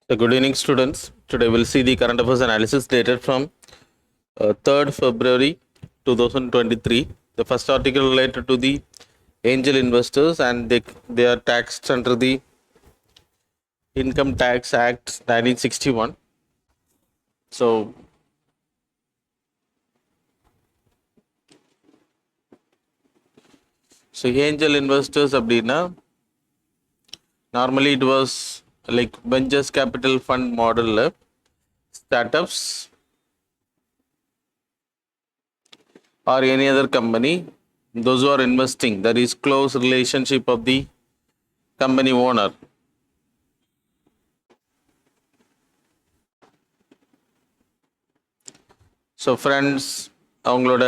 So good evening, students. Today we'll see the current affairs analysis dated from 3rd February 2023. The first article related to the angel investors, and they are taxed under the Income Tax Act 1961. So angel investors அப்படின்னா normally it was like ventures capital fund model startups or any other company, those who are investing, that is close relationship of the company owner. So friends, அவங்களோட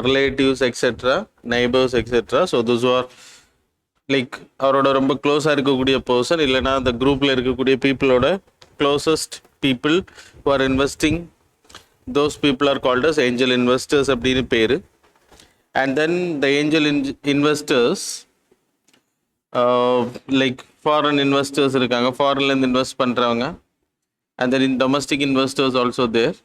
relatives etcetera, neighbours etcetera. So those who are like அவரோட ரொம்ப க்ளோஸாக இருக்கக்கூடிய person, இல்லைனா அந்த குரூப்பில் இருக்கக்கூடிய பீப்புளோட closest people who are investing, those people are called as angel investors அப்படின்னு பேர். And then the angel investors, like foreign investors இருக்காங்க, ஃபாரின்லேருந்து இன்வெஸ்ட் பண்ணுறவங்க. And then in domestic investors also there.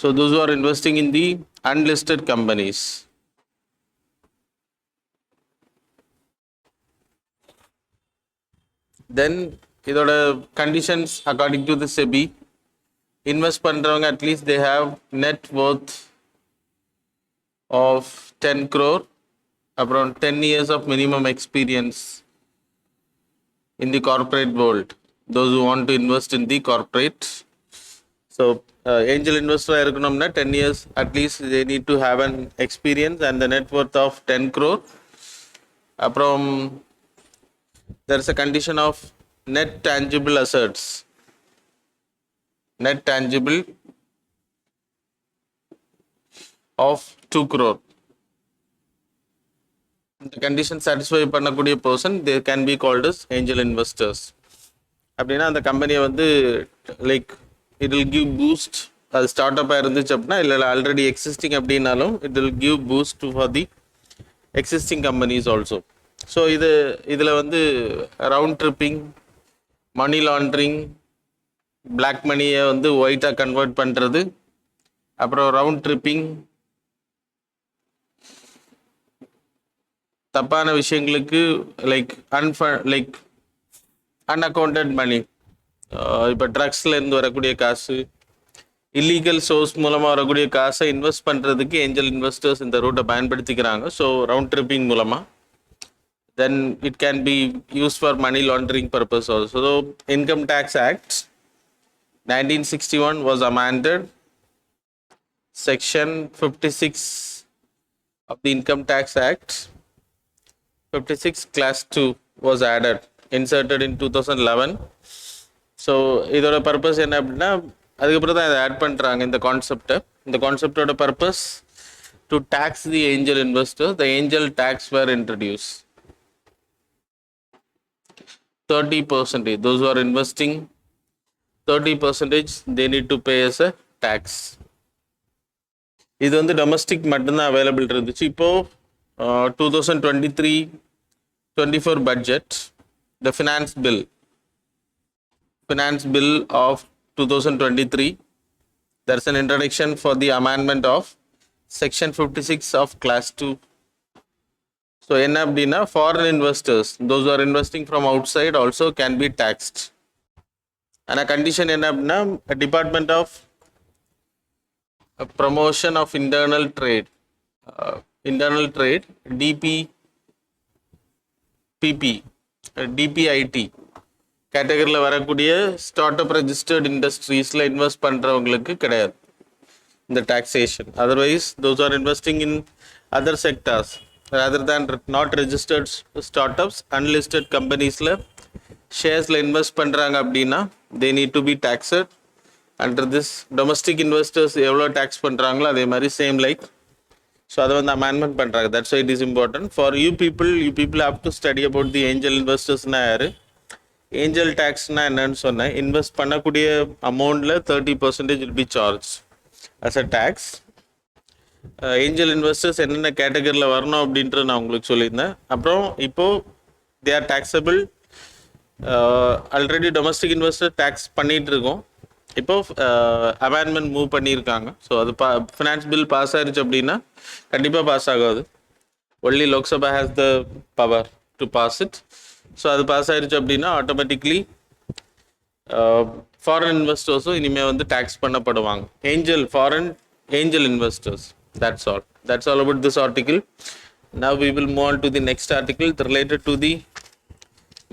So those who are investing in the unlisted companies. Then இதோட conditions according to the SEBI, invest பண்றவங்க at least they have net worth of 10 crore, around 10 years of minimum experience in the corporate world, those who want to invest in the corporate. So angel investor இருக்கணும்னா 10 years at least they need to have an experience and the net worth of 10 crore. அப்புறம் there is a condition of net tangible assets, net tangible of 2 crore. The condition satisfy பண்ணக்கூடிய person, they can be called as angel investors. அப்படின்னா அந்த கம்பெனியை வந்து like it will give boost, அது start அப்பாக இருந்துச்சு அப்படின்னா, இல்லை ஆல்ரெடி எக்ஸிஸ்டிங் அப்படின்னாலும் it will give boost for the existing companies also. So இதில் வந்து round tripping, money laundering, black மணியை வந்து ஒயிட்டாக கன்வெர்ட் பண்ணுறது, அப்புறம் ரவுண்ட் ட்ரிப்பிங், தப்பான விஷயங்களுக்கு லைக் அன்அக்கௌண்டட் மணி, இப்போ ட்ரக்ஸ்லேருந்து வரக்கூடிய காசு, இல்லீகல் சோர்ஸ் மூலமாக வரக்கூடிய காசை இன்வெஸ்ட் பண்ணுறதுக்கு ஏஞ்சல் இன்வெஸ்டர்ஸ் இந்த ரூட்டை பயன்படுத்திக்கிறாங்க. ஸோ ரவுண்ட் ட்ரிப்பிங் மூலமாக then it can be used for money laundering purpose also. So Income Tax Act 1961 was amended. Section 56 of the Income Tax Act 56 class 2 was added, inserted in 2011. So இதோட purpose என்ன அப்படின்னா, அதுக்கப்புறம் தான் இதை add பண்ணுறாங்க இந்த கான்செப்டை. இந்த கான்செப்டோட purpose to tax the angel investor. The angel tax were introduce. 30%, those who are investing 30% they need to pay as a tax. இது வந்து டொமஸ்டிக் மட்டும்தான் அவைலபிள் இருந்துச்சு. இப்போது 2023-24 budget, the finance bill of 2023, there is an introduction for the amendment of section 56 of class 2. So என்ன அப்படின்னா, foreign investors, those who are investing from outside also can be taxed. ஆனால் condition என்ன அப்படின்னா, department of promotion of internal trade DPIT கேட்டகரியில் வரக்கூடிய start up registered இண்டஸ்ட்ரீஸில் invest பண்ணுறவங்களுக்கு கிடையாது இந்த taxation. Otherwise those are investing in other sectors rather than not registered startups, unlisted companiesல ஷேர்ஸில் இன்வெஸ்ட் பண்ணுறாங்க அப்படின்னா they need to be taxed under this. Domestic investors எவ்வளோ டேக்ஸ் பண்ணுறாங்களோ அதே மாதிரி சேம் லைக். ஸோ அதை வந்து அமெண்ட்மெண்ட் பண்ணுறாங்க. That's why it is important for you people have to study about the angel இன்வெஸ்டர்ஸ்னால் யார், ஏஞ்சல் டேக்ஸ்னால் என்னன்னு சொன்னேன். இன்வெஸ்ட் பண்ணக்கூடிய அமௌண்ட்டில் 30% will be charged as a tax. Angel investors என்னென்ன கேட்டகரியில் வரணும் அப்படின்ட்டு நான் உங்களுக்கு சொல்லியிருந்தேன். அப்புறம் இப்போது they are taxable already domestic investor tax பண்ணிகிட்டு இருக்கோம். இப்போ அமெண்ட்மெண்ட் மூவ் பண்ணியிருக்காங்க. ஸோ அது ஃபினான்ஸ் பில் பாஸ் ஆயிருச்சு அப்படின்னா கண்டிப்பாக பாஸ் ஆகாது. Only Lok Sabha has the power to pass it. So அது பாஸ் ஆயிருச்சு அப்படின்னா ஆட்டோமேட்டிக்லி ஃபாரின் இன்வெஸ்டர்ஸும் இனிமேல் வந்து டேக்ஸ் பண்ணப்படுவாங்க. Foreign angel investors. That's all about this article. Now we will move on to the next article related to the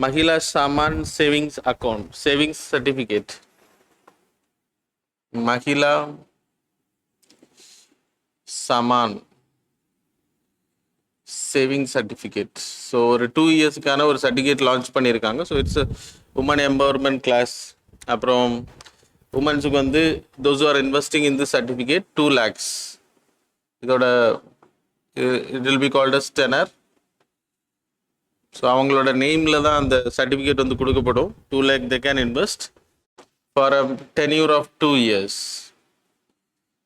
Mahila Saman Savings Account, Savings Certificate. Mahila Saman Savings Certificate. So ஒரு 2 இயர்ஸ்க்கான ஒரு certificate launch பண்ணியிருக்காங்க. So it's woman empowerment class. அப்புறம் உமன்ஸுக்கு வந்து those who are investing in this certificate 2 lakhs. இதோட it will be called as tenor. So அவங்களோட நேமில் தான் அந்த சர்டிஃபிகேட் வந்து கொடுக்கப்படும். 2 lakh they can invest for a tenure of 2 years.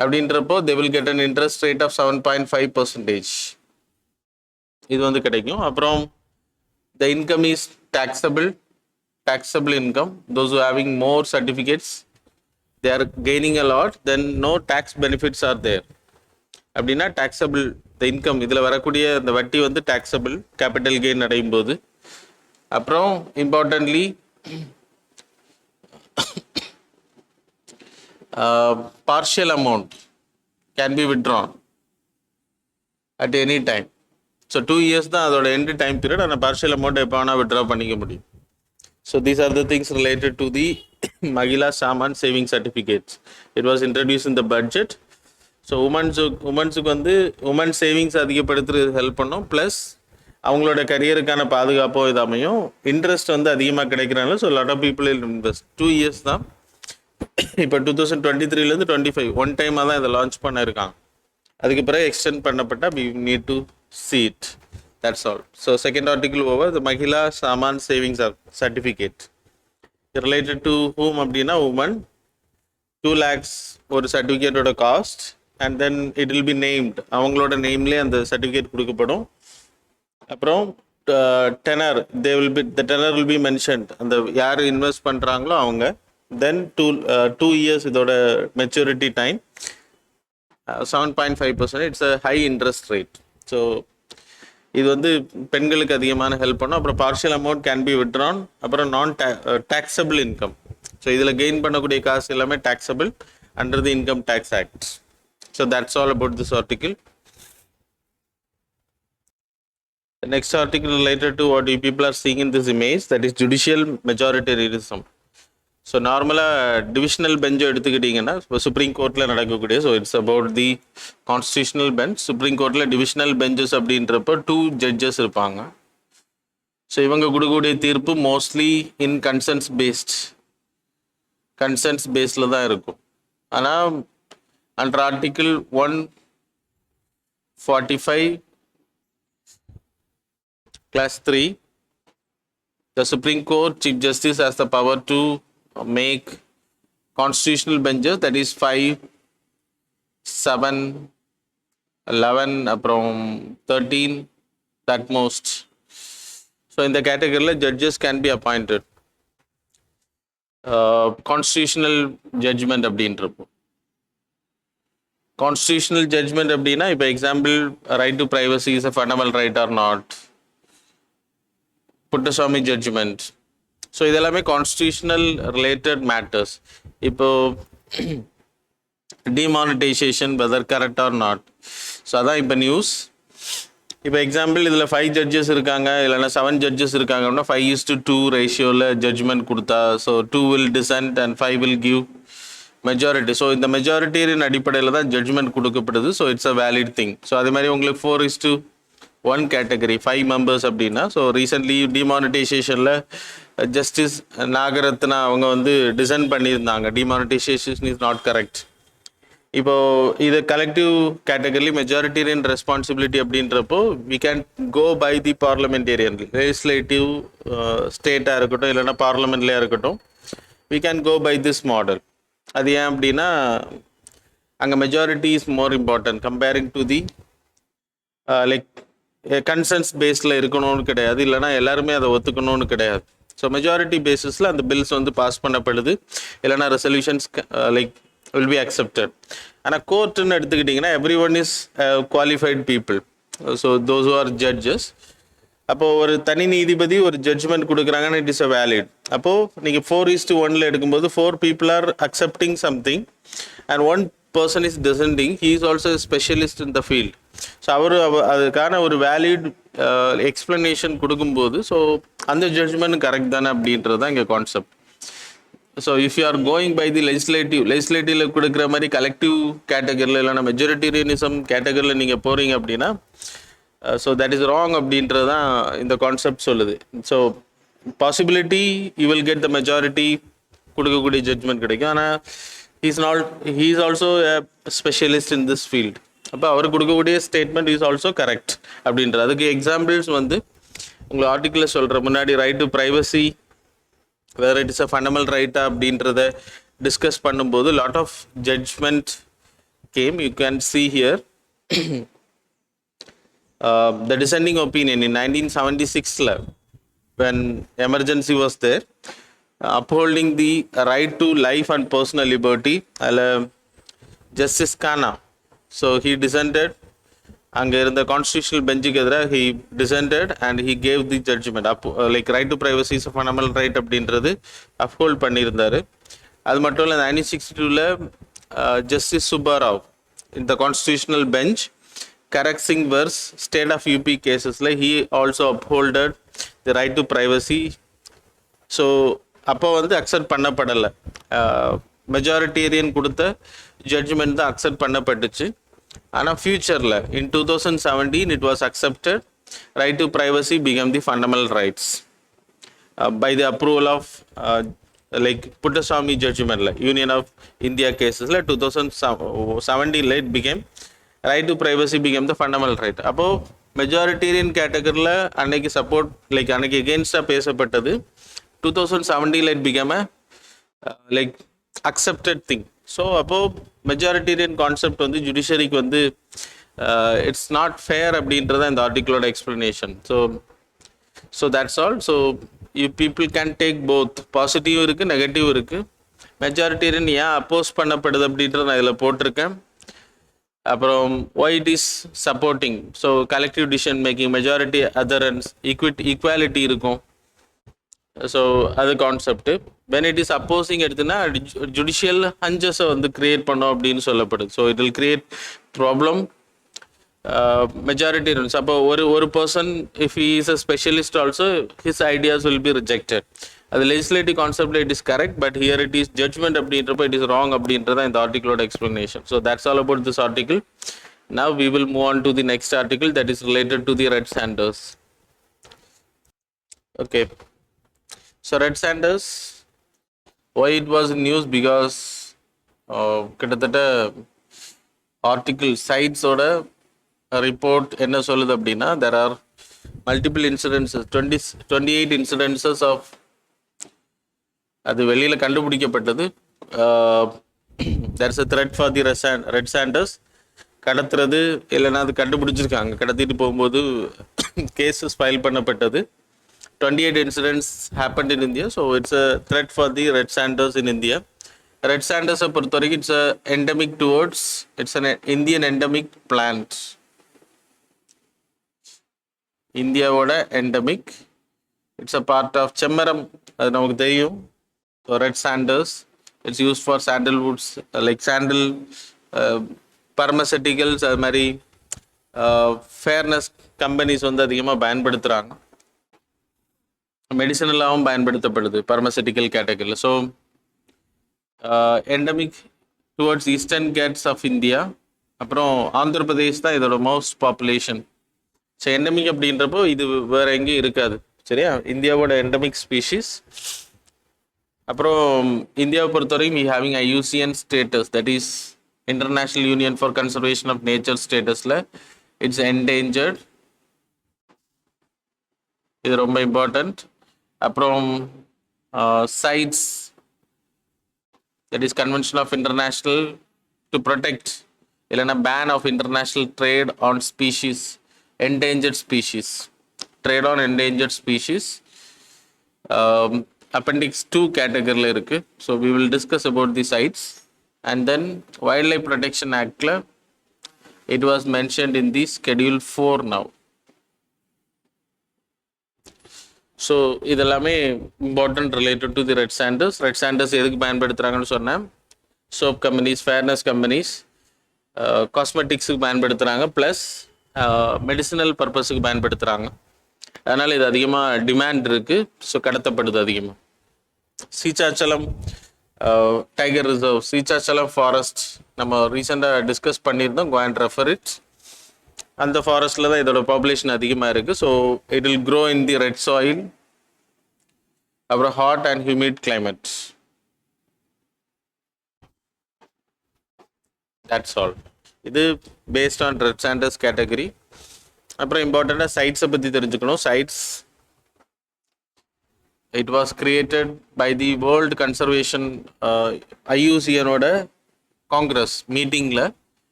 அப்படின்றப்போ they will get an interest rate of 7.5%. இது வந்து கிடைக்கும். அப்புறம் the income is taxable income. Those who are having more certificates, they are gaining a lot, then no tax benefits are there. அப்படின்னா taxable the income இதில் வரக்கூடிய இந்த வட்டி வந்து taxable கேபிட்டல் கெயின் அடையும் போது. அப்புறம் importantly partial amount can be withdrawn at any time. So 2 years தான் அதோட எண்ட் டைம் பீரியட். ஆனால் பார்ஷியல் அமௌண்ட் எப்போ வேணால் விட்ரா பண்ணிக்க முடியும். So these are the things related to the Mahila Samman saving certificates. It was introduce in the budget. So உமன்ஸுக்கு வந்து women savings அதிகப்படுத்துறது ஹெல்ப் பண்ணும். ப்ளஸ் அவங்களோட கரியருக்கான பாதுகாப்போ இது அமையும். இன்ட்ரெஸ்ட் வந்து அதிகமாக கிடைக்கிறாங்க. So lot of people invest. 2 years தான். இப்போ 2023லேருந்து 25 ஒன் டைமாக தான் இதை லான்ச் பண்ணியிருக்காங்க. அதுக்கு பிறகு extend பண்ணப்பட்டால் we need to see it. That's all. So second article over, the Mahila Saman Savings Certificate. Related to whom அப்படின்னா women. 2 lakhs ஒரு சர்டிஃபிகேட்டோட cost. And then it will be named. அவங்களோட நேம்லேயே அந்த சர்டிஃபிகேட் கொடுக்கப்படும். அப்புறம் tenor the tenor will be mentioned. அந்த யார் இன்வெஸ்ட் பண்ணுறாங்களோ அவங்க. தென் 2 இயர்ஸ் இதோட maturity time. 7.5%. It's a high interest rate. So இது வந்து பெண்களுக்கு அதிகமான ஹெல்ப் பண்ணும். அப்புறம் partial amount can be withdrawn. அப்புறம் taxable income. ஸோ இதில் கெயின் பண்ணக்கூடிய காசு எல்லாமே taxable under the Income Tax Act. So that's all about this article. The next article related to what you people are seeing in this image, that is judicial majoritarianism. So நார்மலாக divisional பெஞ்சை எடுத்துக்கிட்டிங்கன்னா இப்போ supreme கோர்ட்டில் நடக்கக்கூடிய, so it's about the constitutional bench. Supreme கோர்ட்டில் divisional benches அப்படின்றப்போ 2 judges இருப்பாங்க. So இவங்க கொடுக்கக்கூடிய தீர்ப்பு மோஸ்ட்லி இன் கன்சென்ஸ் பேஸில் தான் இருக்கும். ஆனால் under article 145 Class 3, the Supreme Court Chief Justice has the power to make constitutional benches, that is 5, 7, 11 அப்புறம் 13 that most. So in the category judges can be appointed. Constitutional judgment அப்படின்றப்போ constitutional judgment அப்படின்னா இப்போ example right to privacy is a fundamental right or not, Puttaswamy judgment. So இதெல்லாமே constitutional related matters. இப்போது demonetisation whether correct or not. So அதான் இப்போ news. இப்போ example இதில் 5 judges இருக்காங்க, இல்லைன்னா 7 ஜட்ஜஸ் இருக்காங்க அப்படின்னா 5:2 ரேஷியோவில் ஜட்ஜ்மெண்ட் கொடுத்தா, so 2 will dissent and 5 will give majority. So இந்த மெஜாரிட்டியின் அடிப்படையில் தான் ஜட்ஜ்மெண்ட் கொடுக்கப்படுது. So it's a valid thing. So அதே மாதிரி உங்களுக்கு 4:1 கேட்டகரி 5 மெம்பர்ஸ் அப்படின்னா, ஸோ ரீசெண்ட்லி டிமானிட்டைசேஷனில் ஜஸ்டிஸ் நாகரத்னா அவங்க வந்து டிசைன் பண்ணியிருந்தாங்க, டிமானிட்டைசேஷன் இஸ் நாட் கரெக்ட். இப்போது இது கலெக்டிவ் கேட்டகரி மெஜாரிட்டேரியன் ரெஸ்பான்சிபிலிட்டி அப்படின்றப்போ we can go by the parliamentarian legislative ஸ்டேட்டாக இருக்கட்டும், இல்லைன்னா பார்லமெண்ட்லேயே இருக்கட்டும், we can go by this model. அது ஏன் அப்படின்னா அங்கே majority is more important comparing to the like consensus பேஸில் இருக்கணும்னு கிடையாது, இல்லைனா எல்லாருமே அதை ஒத்துக்கணும்னு கிடையாது. ஸோ மெஜாரிட்டி பேசிஸில் அந்த பில்ஸ் வந்து பாஸ் பண்ணப்படுது, இல்லைனா resolutions like will be accepted. ஆனால் கோர்ட்டுன்னு எடுத்துக்கிட்டிங்கன்னா every one is qualified people. So those are judges. அப்போது ஒரு தனி நீதிபதி ஒரு ஜட்ஜ்மெண்ட் கொடுக்குறாங்கன்னா இட் இஸ் அ வேலிட். அப்போது நீங்கள் 4:1 எடுக்கும்போது 4 people are accepting something and 1 person is dissenting. He is also a specialist in the field. So அதுக்கான ஒரு வேலிட் எக்ஸ்பிளனேஷன் கொடுக்கும்போது ஸோ அந்த ஜட்ஜ்மெண்ட் கரெக்ட் தானே அப்படின்றது தான் இங்கே concept. So if you are going by the லெஜிஸ்லேட்டிவில் கொடுக்குற மாதிரி கலெக்டிவ் கேட்டகரியில் இல்லைனா மெஜாரிட்டேரியனிசம் கேட்டகரியில் நீங்கள் போகிறீங்க அப்படின்னா ஸோ தட் இஸ் ராங் அப்படின்றது தான் இந்த கான்செப்ட் சொல்லுது. So possibility you will get the majority கொடுக்கக்கூடிய ஜட்ஜ்மெண்ட் கிடைக்கும். ஆனால் he is also a specialist in this field. அப்போ அவர் கொடுக்கக்கூடிய ஸ்டேட்மெண்ட் இஸ் ஆல்சோ கரெக்ட் அப்படின்றது. அதுக்கு எக்ஸாம்பிள்ஸ் வந்து உங்களை ஆர்டிக்கிளில் சொல்கிற முன்னாடி right to privacy where it is a fundamental ரைட்டா அப்படின்றத டிஸ்கஸ் பண்ணும்போது lot of judgment came. You can see here the dissenting opinion in 1976 when emergency was there, upholding the right to life and personal liberty, Justice Khanna. So he dissented. அங்கே இருந்த constitutional பெஞ்சுக்கு எதிராக he dissented and he gave the judgment like right to privacy is a fundamental right அப்படின்றது uphold பண்ணியிருந்தார். அது மட்டும் இல்லை 1962 justice Subbarao இந்த constitutional bench Correct Singh versus State of UP cases he also upholded the right to privacy. So அப்போ வந்து accept பண்ணப்படலை, majoritarian கொடுத்த judgement தான் அக்செப்ட் பண்ணப்பட்டுச்சு. ஆனால் ஃபியூச்சரில் இன் 2017 it was accepted. Right to privacy became the fundamental rights by the approval of like Puttaswamy judgment Union of India cases 2017 it became right to privacy became the fundamental right. அப்போது majoritarian கேட்டகரியில் அன்னைக்கு support like அன்னைக்கு எகெயின்ஸ்டாக பேசப்பட்டது 2017 it became a like accepted thing. So அப்போது majoritarian concept வந்து ஜுடிஷரிக்கு வந்து it's not fair அப்படின்றத இந்த ஆர்டிக்கிளோட explanation. So that's all. So you people can take both, positive இருக்குது நெகட்டிவ் இருக்குது. மெஜாரிட்டேரியன் ஏன் அப்போஸ் பண்ணப்படுது அப்படின்றத நான் இதில் போட்டிருக்கேன். அப்புறம் why it is supporting, so collective decision making, majority adherence, equality இருக்கும். ஸோ அது concept. when it is opposing எடுத்துன்னா ஜுடிஷியல் ஹஞ்சஸை வந்து கிரியேட் பண்ணோம் அப்படின்னு சொல்லப்படுது. So it will create problem majoritarians. அப்போ ஒரு person if he is a specialist also his ideas will be rejected. அது லெஜிஸ்லேட்டிவ் கான்செப்ட்ல it is correct, but here it is judgement அப்படின்றப்போ இட் இஸ் ராங் அப்படின்றத இந்த ஆர்டிகிளோட explanation. So that's all about this article. Now we will move on to the next article that is related to the red sanders. Okay, so red sanders why it was in news because கிட்டத்தட்ட article சைட்ஸோட report என்ன சொல்லுது அப்படின்னா there are multiple incidences 28 incidences of அது வெளியில் கண்டுபிடிக்கப்பட்டது. there is a threat for the red sanders. கடத்துறது இல்லைன்னா அது கண்டுபிடிச்சிருக்காங்க, கடத்திட்டு போகும்போது கேஸஸ் ஃபைல் பண்ணப்பட்டது. 28 incidents happened in India, so it's a threat for the red sanders in India. Red sanders பொறுத்த வரைக்கும் it's a endemic towards, it's an Indian endemic plant. இந்தியாவோட endemic, it's a part of செம்மரம், அது நமக்கு தெரியும். Red sanders, it's used for sandalwoods like sandal, pharmaceuticals, அது மாதிரி fairness companies வந்து அதிகமாக பயன்படுத்துகிறாங்க. மெடிசனலாகவும் பயன்படுத்தப்படுது பார்மசூட்டிக்கல் கேட்டகரியில். So endemic towards Eastern Ghats of India. அப்புறம் ஆந்திர பிரதேஷ் தான் இதோட மோஸ்ட் பாப்புலேஷன். ஸோ எண்டமிக் அப்படின்றப்போ இது வேறு எங்கேயும் இருக்காது, சரியா? இந்தியாவோட எண்டமிக் ஸ்பீஷீஸ். அப்புறம் இந்தியாவை பொறுத்தவரைக்கும் having IUCN status, that is international union for conservation of nature ஸ்டேட்டஸில் இட்ஸ் என்டேஞ்சர்ட். இது ரொம்ப இம்பார்ட்டண்ட். அப்புறம் CITES, that is convention of international to protect இல்லைன்னா ban of international trade on species, endangered species, trade on endangered species. appendix 2 category இருக்கு. So we will discuss about the sites, and then Wildlife Protection Act it was mentioned in the schedule 4 now. So இதெல்லாமே important related to the red sanders. Red sanders எதுக்கு பயன்படுத்துறாங்கன்னு சொன்னேன், soap companies, fairness companies, காஸ்மெட்டிக்ஸுக்கு பயன்படுத்துகிறாங்க, plus medicinal பர்பஸுக்கு பயன்படுத்துகிறாங்க. அதனால் இது அதிகமாக demand இருக்குது. So கடத்தப்படுது அதிகமாக. Seshachalam tiger reserve, Seshachalam forest நம்ம ரீசெண்டாக டிஸ்கஸ் பண்ணியிருந்தோம். Go and refer it. அந்த ஃபாரஸ்ட்டில் தான் இதோட பாப்புலேஷன் அதிகமாக இருக்குது. So it will grow in the red soil, அப்புறம் hot and humid climate. That's all. இது based on red sanders category. அப்புறம் இம்பார்ட்டண்ட்டாக சைட்ஸை பற்றி தெரிஞ்சுக்கணும். CITES it was created by the world conservation IUCN-ஓட காங்கிரஸ் மீட்டிங்கில்.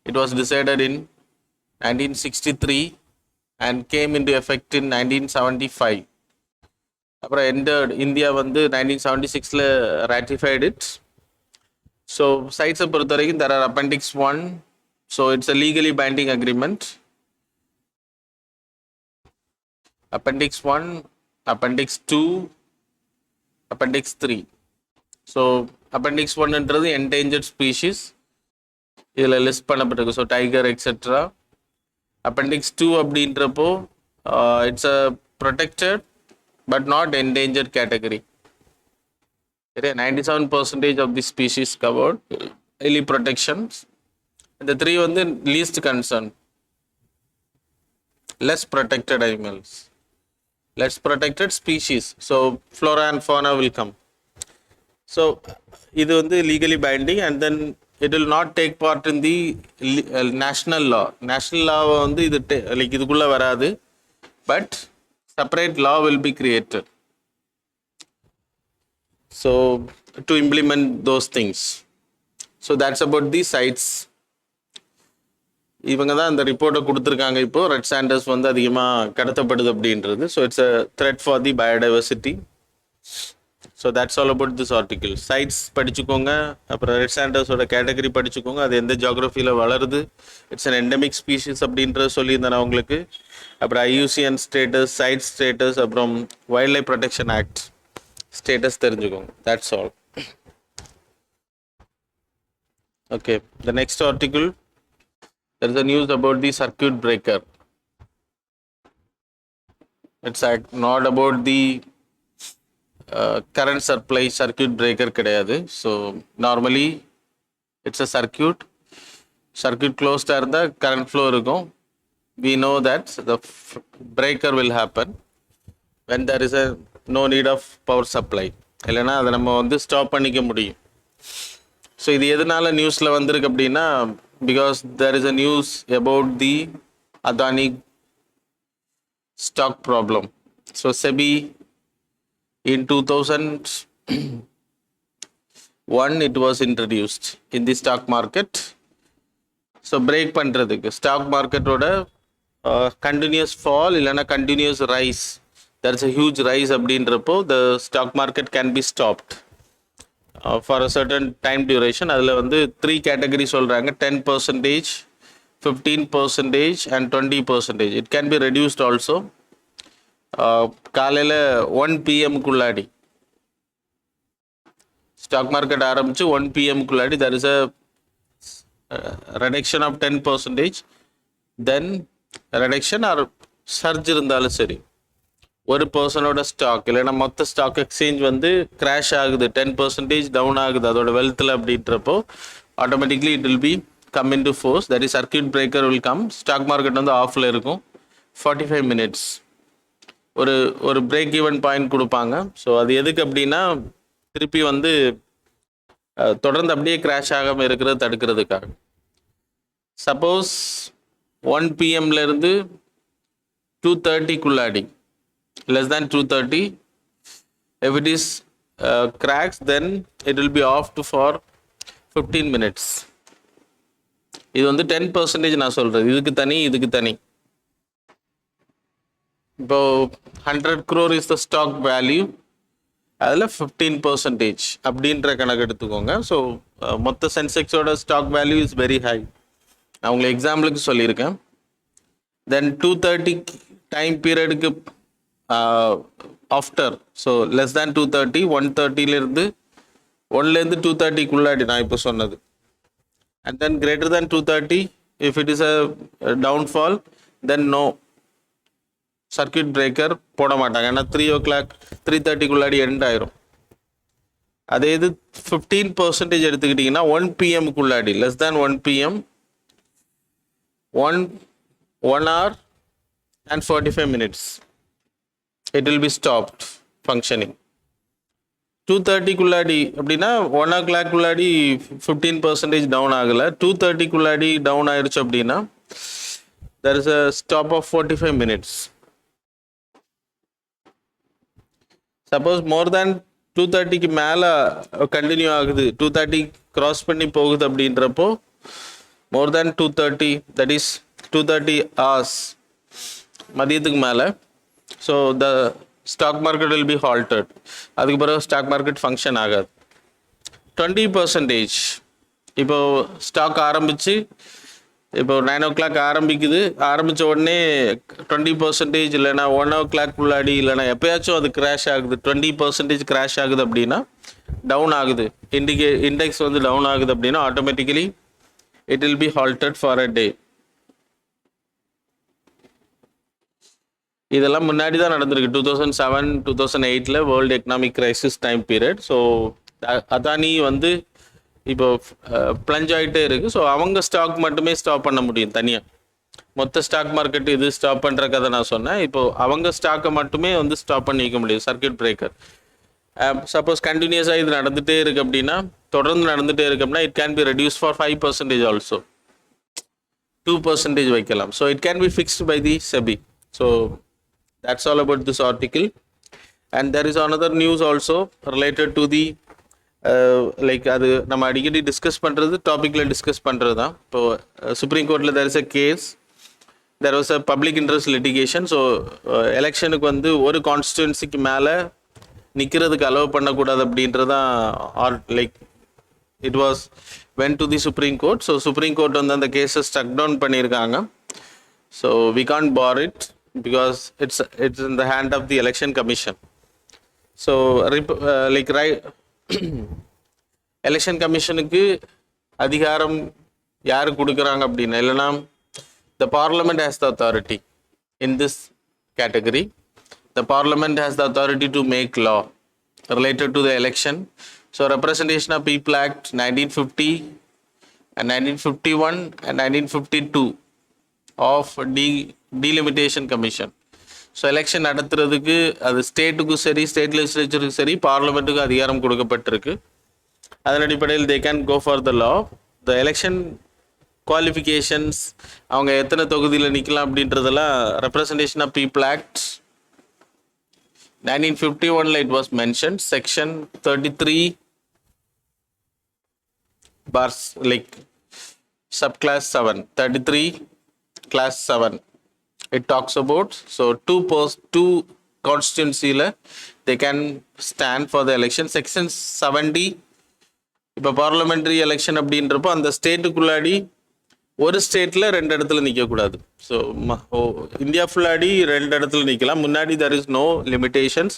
It was decided in 1963 and came in to effect இன் 1975. அப்புறம் இந்தியா வந்து 1976 ராட்டிஃபைடு இட். ஸோ சைட்ஸை பொறுத்த வரைக்கும் there are appendix 1. So it's a legally binding agreement. Appendix 1, Appendix 2, Appendix 3. So Appendix 1ன்றது endangered species, இதில் list பண்ணப்பட்டிருக்கு. So tiger etcetera. Appendix 2 அப்படின்றப்போ it's a protected but not endangered category. 97% of the species covered, highly protections. The 3 வந்து least concern, less protected animals, less protected species. So flora and fauna will come. So இது வந்து legally binding, and then it will not take part in the national law. National law வந்து இது like இதுக்குள்ளே வராது, but separate law will be created. So to implement those things. So that's about the sites. இவங்க தான் அந்த ரிப்போர்ட்டை கொடுத்துருக்காங்க. இப்போது ரெட் சாண்டர்ஸ் வந்து அதிகமாக கடத்தப்படுது அப்படின்றது. So it's a threat for the biodiversity. So that's all about this article. Sites படிச்சுக்கோங்க, அப்புறம் ரெட் சாண்டர்ஸோட கேட்டகரி படிச்சுக்கோங்க, அது எந்த ஜியாகிரஃபியில் வளருது, இட்ஸ் அன் எண்டமிக் ஸ்பீஷிஸ் அப்படின்றத சொல்லியிருந்தேன் நான் உங்களுக்கு. அப்புறம் IUCN ஸ்டேட்டஸ், சைட் ஸ்டேட்டஸ், அப்புறம் wild life protection act status தெரிஞ்சுக்கோங்க. That's all. Okay, the next article. There is a news about the circuit breaker. It's not about the current supply circuit breaker கிடையாது. So normally it's a circuit closed இருந்தா current flow இருக்கும். We know that the breaker will happen when there is no need of power supply. இல்லைன்னா அதை நம்ம வந்து stop பண்ணிக்க முடியும். So இது எதனால நியூஸில் வந்திருக்கு அப்படின்னா, because there is a news about the Adani stock problem. So SEBI in 2001 it was introduced in the stock market. So break பண்றதுக்கு stock market ஓட continuous fall இல்லைன்னா continuous rise, there is a huge rise அப்படின்றப்போ the stock market can be stopped for a certain time duration. அதில் வந்து 3 category சொல்கிறாங்க: 10%, 15% and 20%. It can be reduced also. காலையில் 1 PM-குள்ளாடி stock market ஆரம்பித்து 1 PM-குள்ளாடி there is a reduction of 10%, then reduction or surge இருந்தாலும் சரி, ஒரு பர்சனோட stock இல்லைன்னா மொத்த ஸ்டாக் எக்ஸ்சேஞ்ச் வந்து கிராஷ் ஆகுது, 10% டவுன் ஆகுது அதோட வெல்த்தில் அப்படின்றப்போ automatically it will become into force. That is circuit breaker will come. Stock market வந்து ஆஃபில் இருக்கும் 45 minutes. ஒரு பிரேக் ஈவன் பாயிண்ட் கொடுப்பாங்க. ஸோ அது எதுக்கு அப்படின்னா, திருப்பி வந்து தொடர்ந்து அப்படியே கிராஷ் ஆகாமல் இருக்கிறது தடுக்கிறதுக்காக. சப்போஸ் 1 PM-லேருந்து 2:30-குள்ளாடி, less than 2:30, if it is cracks, then it will be off for 15 minutes. இது வந்து 10% நான் சொல்கிறது, இதுக்கு தனி. இப்போ 100 crore is the stock value. அதில் 15% அப்படின்ற கணக்கு எடுத்துக்கோங்க. ஸோ மொத்த சென்செக்ஸோட stock value is very high. நான் உங்களுக்கு எக்ஸாம்பிளுக்கு சொல்லியிருக்கேன். தென் 230 டைம் பீரியடுக்கு ஆஃப்டர், ஸோ லெஸ் தேன் 230, 130லேருந்து 1லேருந்து 230க்குள்ளாடி நான் இப்போ சொன்னது. And then greater than 230, if it is a downfall, then no circuit breaker போட மாட்டாங்க. ஏன்னா 3 o'clock 3:30க்குள்ளாடி எண்ட் ஆயிரும். அதே இது 15% எடுத்துக்கிட்டிங்கன்னா 1 PM-க்குள்ளாடி, less than 1 PM, 1 hour and 45 minutes it will be stopped functioning. 2:30க்குள்ளாடி அப்படின்னா 1 o'clock-க்குள்ளாடி 15% டவுன் ஆகலை, 2:30க்குள்ளாடி டவுன் ஆயிடுச்சு அப்படின்னா there is a stop of 45 minutes. Suppose more than 2:30க்கு மேலே கண்டினியூ ஆகுது, 2:30 கிராஸ் பண்ணி போகுது அப்படின்றப்போ more than 2:30, that is 2:30 hours மதியத்துக்கு மேலே, so the stock market will be halted. அதுக்கு பிறகு ஸ்டாக் மார்க்கெட் ஃபங்க்ஷன் ஆகாது. 20% இப்போது ஸ்டாக் ஆரம்பித்து இப்போ 9 o'clock ஆரம்பிக்குது, ஆரம்பித்த உடனே 20% இல்லைனா 1 o'clock முன்னாடி இல்லைனா எப்போயாச்சும் அது கிராஷ் ஆகுது, 20% கிராஷ் ஆகுது அப்படின்னா டவுன் ஆகுது, இண்டெக்ஸ் வந்து டவுன் ஆகுது அப்படின்னா automatically it will be halted for a day. இதெல்லாம் முன்னாடி தான் நடந்திருக்கு. 2007, 2008 world economic crisis time period. So Adani வந்து இப்போ பிளஞ்ச் ஆகிட்டே இருக்குது. ஸோ அவங்க ஸ்டாக் மட்டுமே ஸ்டாப் பண்ண முடியும் தனியாக. மொத்த ஸ்டாக் மார்க்கெட் இது ஸ்டாப் பண்ணுற கதை நான் சொன்னேன். இப்போது அவங்க ஸ்டாக்கை மட்டுமே வந்து ஸ்டாப் பண்ணி வைக்க முடியும், சர்க்கியூட் பிரேக்கர். சப்போஸ் கண்டினியூஸாக இது நடந்துகிட்டே இருக்குது அப்படின்னா, தொடர்ந்து நடந்துகிட்டே இருக்கு அப்படின்னா it can be reduce for 5% also, 2% வைக்கலாம். So it can be fixed by the SEBI. So that's all about this article. And there is another news also related to the like அது நம்ம அடிக்கடி டிஸ்கஸ் பண்ணுறது, டாப்பிக்கில் டிஸ்கஸ் பண்ணுறது தான். இப்போது supreme கோர்ட்டில் there is a case, there was a public interest litigation. So எலெக்ஷனுக்கு வந்து ஒரு கான்ஸ்டிடுவன்சிக்கு மேலே நிற்கிறதுக்கு அலோவ் பண்ணக்கூடாது அப்படின்றது தான் like it was went to the supreme court. So supreme court வந்து அந்த கேஸை ஸ்டக் டவுன் பண்ணியிருக்காங்க. So we can't bar it because it's in the hand of the election commission. So like right election commission க்கு அதிகாரம் யாரு கொடுக்குறாங்க அப்படின்னா, இல்லைனா the parliament has the authority in this category. The parliament has the authority to make law related to the election. So Representation of People Act 1950 and 1951 and 1952 of delimitation commission. So election நடத்துறதுக்கு அது ஸ்டேட்டுக்கும் சரி, state லெஜிஸ்லேச்சருக்கு சரி, பார்லிமெண்ட்டுக்கு அதிகாரம் கொடுக்கப்பட்டிருக்கு. அதன் அடிப்படையில் they can go for the law. The election qualifications, அவங்க எத்தனை தொகுதியில் நிற்கலாம் அப்படின்றதெல்லாம் representation of people act 1951 it was mentioned, section 33 bars like subclass 7, 33 class 7 it talks about. So two constituency they can stand for the election. Section 70 இப்போ parliamentary election அப்படின்றப்போ அந்த ஸ்டேட்டுக்குள்ளாடி ஒரு ஸ்டேட்டில் 2 இடத்துல நிற்கக்கூடாது. ஸோ இந்தியா ஃபுல்லாடி 2 இடத்துல நிற்கலாம். முன்னாடி there is no limitations,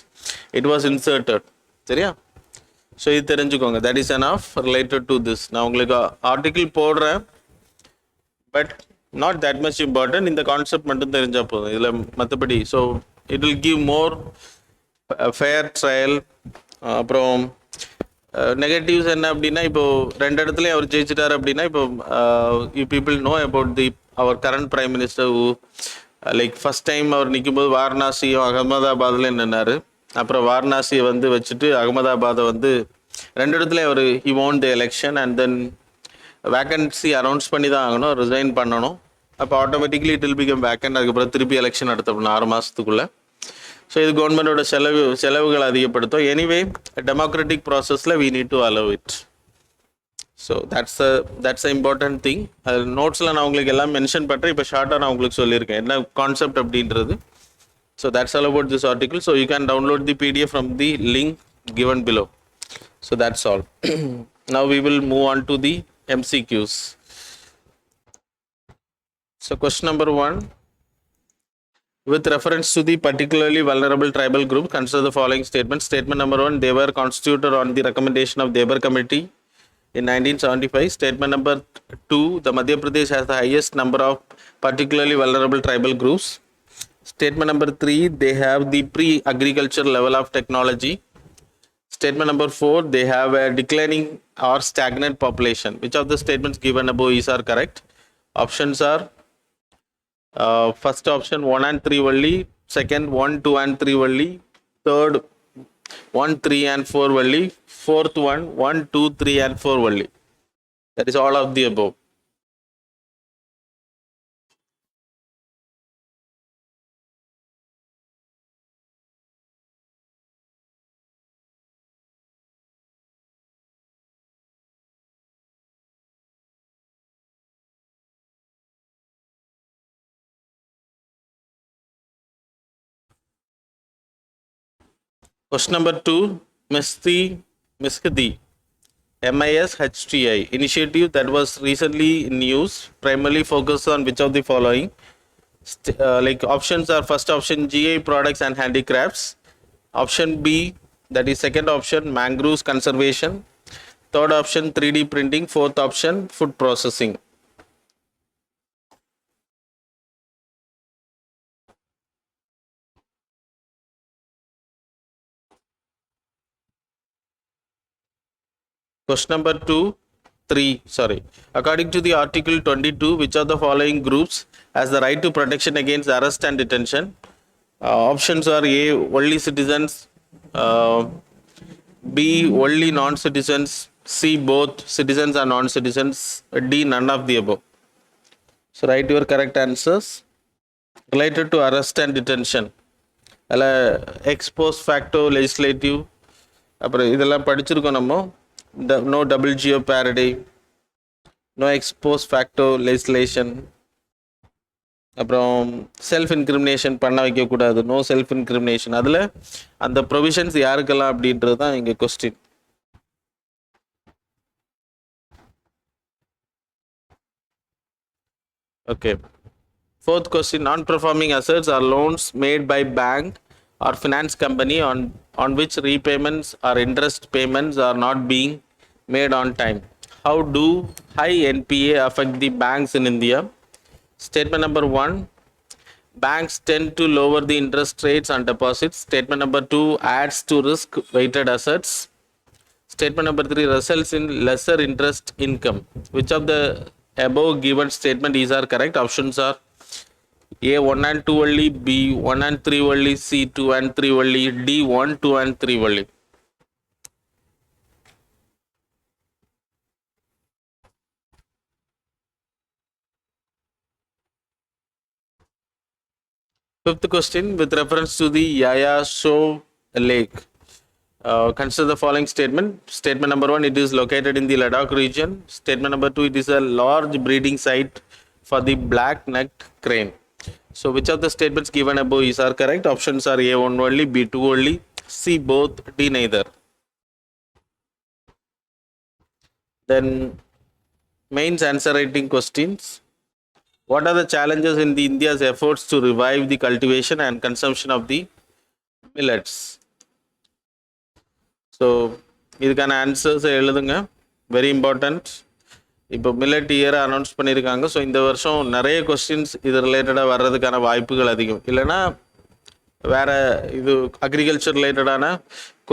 it was inserted. சரியா? ஸோ இது தெரிஞ்சுக்கோங்க. that is enough related to this. நான் உங்களுக்கு ஆர்டிக்கிள் போடுறேன், but not that much important. இந்த கான்செப்ட் மட்டும் தெரிஞ்சால் போதும் இதில், மற்றபடி. So it will give more fair trial. அப்புறம் நெகட்டிவ்ஸ் என்ன அப்படின்னா, இப்போது 2 இடத்துலையும் அவர் ஜெயிச்சிட்டார் அப்படின்னா, இப்போ you people know about the அவர் current prime minister like first time அவர் நிற்கும்போது வாரணாசியும் அகமதாபாத்தில் நின்னார். அப்புறம் வாரணாசியை வந்து வச்சுட்டு அகமதாபாதை வந்து 2 இடத்துலையும் அவர் he won the election and then vacancy announce பண்ணி தான் ஆகணும், ரிசைன் பண்ணணும். அப்போ automatically it will become vacant. அதுக்கப்புறம் திருப்பி எலெக்ஷன் நடத்தப்படணும் 6 மாதத்துக்குள்ளே. ஸோ இது கவர்மெண்டோட செலவுகள் அதிகப்படுத்தும். எனிவே டெமோக்ராட்டிக் ப்ராசஸில் we need to allow it. So that's a important thing. அது நோட்ஸில் நான் உங்களுக்கு எல்லாம் மென்ஷன் பண்ணுறேன். இப்போ ஷார்ட்டாக நான் உங்களுக்கு சொல்லியிருக்கேன் என்ன கான்செப்ட் அப்படின்றது. So that's all about this article. So you can download the PDF from the link given below. So that's all. Now we will move on to the MCQs. So question number 1. With reference to the particularly vulnerable tribal group, consider the following statements. Statement number 1, they were constituted on the recommendation of the Labour Committee in 1975. Statement number 2, the Madhya Pradesh has the highest number of particularly vulnerable tribal groups. Statement number 3, they have the pre-agriculture level of technology. Statement number 4, they have a declining or stagnant population. Which of the statements given above is are correct? Options are first option 1 and 3 only, second 1, 2 and 3 only, third 1, 3 and 4 only, fourth one 1, 2, 3 and 4 only. That is all of the above. Question number 2, Miskdi MISHTI initiative that was recently in news primarily focused on which of the following? Like options are first option GI products and handicrafts, option B, that is second option mangroves conservation, third option 3D printing, fourth option food processing. Question number 3. According to the Article 22, which of the following groups has the right to protection against arrest and detention? Options are A, only citizens, B, only non-citizens, C, both citizens and non-citizens, D, none of the above. So write your correct answers related to arrest and detention. Ex post facto legislative, அப்புறம் இதெல்லாம் படிச்சிருக்கோம் நம்ம. No double jeopardy, no ex post facto legislation, அப்புறம் self incrimination பண்ண வைக்கக்கூடாது, no self incrimination. அதில் அந்த provisions யாருக்கெல்லாம் அப்படின்றது தான் இங்கே question. Okay, fourth question, non-performing assets are loans made by bank or finance company on which repayments or interest payments are not being made on time. How do high NPA affect the banks in India? Statement number 1, banks tend to lower the interest rates on deposits. Statement number 2, adds to risk weighted assets. Statement number 3, results in lesser interest income. Which of the above given statement is are correct? Options are A, 1 and 2 only, B, 1 and 3 only, C, 2 and 3 only, D, 1, 2 and 3 only. Fifth question, with reference to the Yaya Show Lake, consider the following statement. Statement number 1, it is located in the Ladakh region. Statement number 2, it is a large breeding site for the black-necked crane. So which of the statements given above is are correct? Options are A, 1 only, B, 2 only, C, both, D, neither. Then mains answer writing questions. What are the challenges in the India's efforts to revive the cultivation and consumption of the millets? So இதுக்கான answers எழுதுங்க, very important. இப்போ millet இயரை announce பண்ணியிருக்காங்க. So இந்த வருஷம் நிறைய questions இது ரிலேட்டடாக வர்றதுக்கான வாய்ப்புகள் அதிகம். இல்லைனா வேறு இது அக்ரிகல்ச்சர் ரிலேட்டடான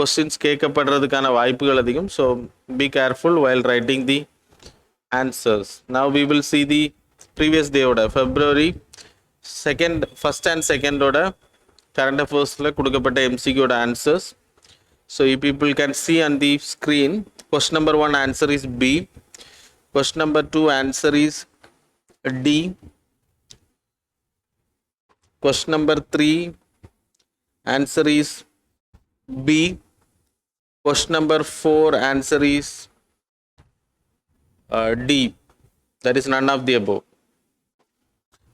கொஸ்டின்ஸ் கேட்கப்படுறதுக்கான வாய்ப்புகள் அதிகம். So be careful while writing the answers. Now we will see the previous டேவோட February 2nd, 1st and 2nd ஓட கரண்ட் அஃபேர்ஸில் கொடுக்கப்பட்ட MCQோட answers. So you people can see on the screen. Question number 1 answer is B. Question number 2 answer is D. Question number 3 answer is B. Question number 4 answer is D. That is none of the above.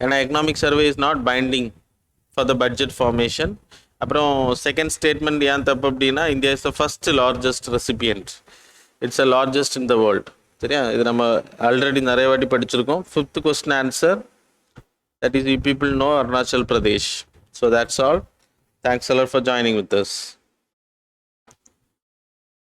An economic survey is not binding for the budget formation. அப்புறம் second statement ஏன் தப்பு அப்படின்னா India is the first largest recipient. It's a largest in the world. சரியா? இது நம்ம already நிறைய வாட்டி படிச்சிருக்கோம். Fifth question answer, that is, you people know Arunachal Pradesh. So that's all. Thanks a lot for joining with us.